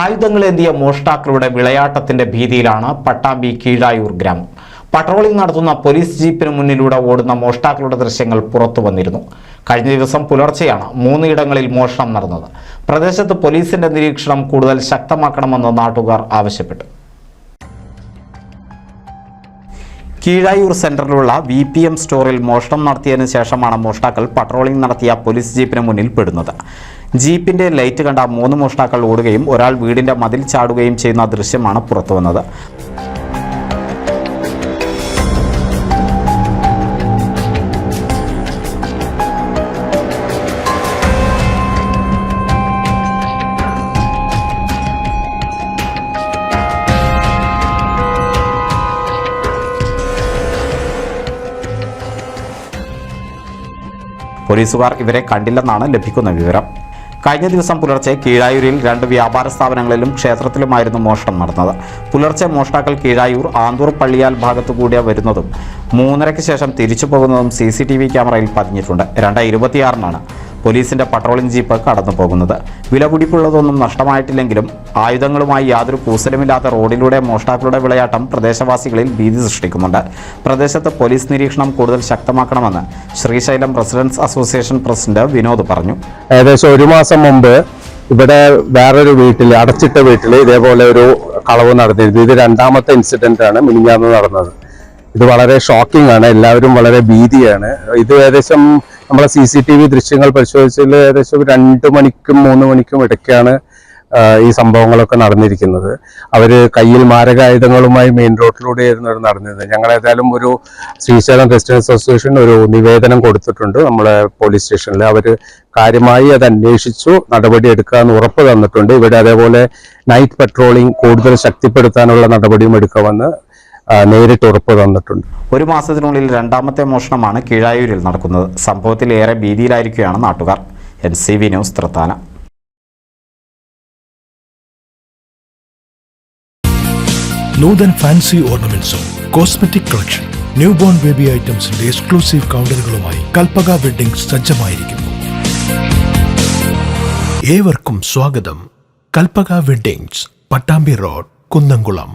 ആയുധങ്ങളേന്തിയ മോഷ്ടാക്കളുടെ വിളയാട്ടത്തിന്റെ ഭീതിയിലാണ് പട്ടാമ്പി കീഴായൂർ ഗ്രാമം. പട്രോളിംഗ് നടത്തുന്ന പോലീസ് ജീപ്പിന് മുന്നിലൂടെ ഓടുന്ന മോഷ്ടാക്കളുടെ ദൃശ്യങ്ങൾ പുറത്തു വന്നിരുന്നു. കഴിഞ്ഞ ദിവസം പുലർച്ചെയാണ് 3 ഇടങ്ങളിൽ മോഷണം നടന്നത്. പ്രദേശത്ത് പോലീസിന്റെ നിരീക്ഷണം കൂടുതൽ ശക്തമാക്കണമെന്ന് നാട്ടുകാർ ആവശ്യപ്പെട്ടു. കീഴായൂർ സെന്ററിലുള്ള VPM സ്റ്റോറിൽ മോഷണം നടത്തിയതിനു ശേഷമാണ് മോഷ്ടാക്കൾ പട്രോളിംഗ് നടത്തിയ പോലീസ് ജീപ്പിന് മുന്നിൽ പെടുന്നത്. ജീപ്പിന്റെ ലൈറ്റ് കണ്ട 3 മോഷ്ടാക്കൾ ഓടുകയും ഒരാൾ വീടിന്റെ മതിൽ ചാടുകയും ചെയ്യുന്ന ദൃശ്യമാണ് പുറത്തുവന്നത്. പോലീസുകാർ ഇവരെ കണ്ടില്ലെന്നാണ് ലഭിക്കുന്ന വിവരം. കഴിഞ്ഞ ദിവസം പുലർച്ചെ കീഴായൂരിൽ 2 വ്യാപാര സ്ഥാപനങ്ങളിലും ക്ഷേത്രത്തിലുമായിരുന്നു മോഷണം നടന്നത്. പുലർച്ചെ മോഷ്ടാക്കൾ കീഴായൂർ ആന്തൂർ പള്ളിയാൽ ഭാഗത്തുകൂടി വരുന്നതും 3:30 ശേഷം തിരിച്ചു പോകുന്നതും CCTV ക്യാമറയിൽ പതിഞ്ഞിട്ടുണ്ട്. 2:26-നാണ് പോലീസിന്റെ പട്രോളിംഗ് ജീപ്പ് കടന്നു പോകുന്നത്. വിലപിടിപ്പുള്ളതൊന്നും നഷ്ടമായിട്ടില്ലെങ്കിലും ആയുധങ്ങളുമായി യാതൊരു കൂസലുമില്ലാത്ത റോഡിലൂടെ മോഷ്ടാക്കളുടെ വിളയാട്ടം പ്രദേശവാസികളിൽ ഭീതി സൃഷ്ടിക്കുന്നുണ്ട്. പ്രദേശത്ത് പോലീസ് നിരീക്ഷണം കൂടുതൽ ശക്തമാക്കണമെന്ന് Srisailam residents association president Vinod പറഞ്ഞു. ഏകദേശം 1 മാസം മുമ്പ് ഇവിടെ വേറൊരു വീട്ടിൽ, അടച്ചിട്ട വീട്ടിൽ ഇതേപോലെ ഒരു കളവ് നടന്നിരുന്നു. ഇത് 2ാമത്തെ ഇൻസിഡന്റ് ആണ് മിനിഞ്ഞാന്ന് നടന്നത്. ഇത് വളരെ ഷോക്കിംഗ് ആണ്. എല്ലാവരും വളരെ ഭീതിയാണ്. ഇത് ഏകദേശം നമ്മളെ CCTV ദൃശ്യങ്ങൾ പരിശോധിച്ചതിൽ ഏകദേശം 2 മണിക്കും 3 മണിക്കും ഇടയ്ക്കാണ് ഈ സംഭവങ്ങളൊക്കെ നടന്നിരിക്കുന്നത്. അവര് കയ്യിൽ മാരകായുധങ്ങളുമായി മെയിൻ റോഡിലൂടെയായിരുന്നു നടന്നിരുന്നത്. ഞങ്ങൾ ഏതായാലും ഒരു ശ്രീശൈലം റെസിഡൻസ് അസോസിയേഷൻ ഒരു നിവേദനം കൊടുത്തിട്ടുണ്ട് നമ്മളെ പോലീസ് സ്റ്റേഷനിൽ. അവർ കാര്യമായി അത് അന്വേഷിച്ചു നടപടി എടുക്കാമെന്ന് ഉറപ്പ് തന്നിട്ടുണ്ട്. ഇവിടെ അതേപോലെ നൈറ്റ് പെട്രോളിംഗ് കൂടുതൽ ശക്തിപ്പെടുത്താനുള്ള നടപടിയും എടുക്കാമെന്ന് നേരിട്ട് ഉറപ്പ് തന്നിട്ടുണ്ട്. 1 മാസത്തിനുള്ളിൽ 2ാമത്തെ മോഷണമാണ് കീഴായൂരിൽ നടക്കുന്നത്. സംഭവത്തിൽ ഏറെ ഭീതിയിലായിരിക്കുകയാണ് നാട്ടുകാർ. NCV news Thrithala. Noothan fancy ഓർണമെന്റ്സും cosmetic collection, new born baby ഐറ്റംസിന്റെ എക്സ്ക്ലൂസീവ് കൗണ്ടറുകളുമായി കൽപ്പക വെഡ്ഡിംഗ്സ് സജ്ജമായിരിക്കുന്നു. ഏവർക്കും സ്വാഗതം. Kalpaka weddings, Pattambi road, Kunnamkulam.